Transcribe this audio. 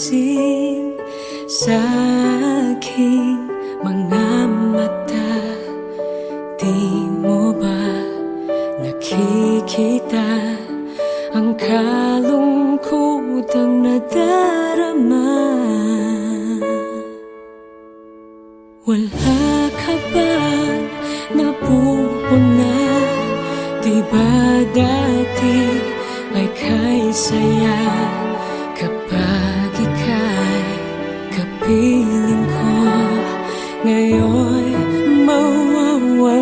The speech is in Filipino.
napapansin sa aking mga mata? Di mo ba nakikita ang kalungkutang nadarama? Wala ka bang napupuna? Di ba dati ay kay saya?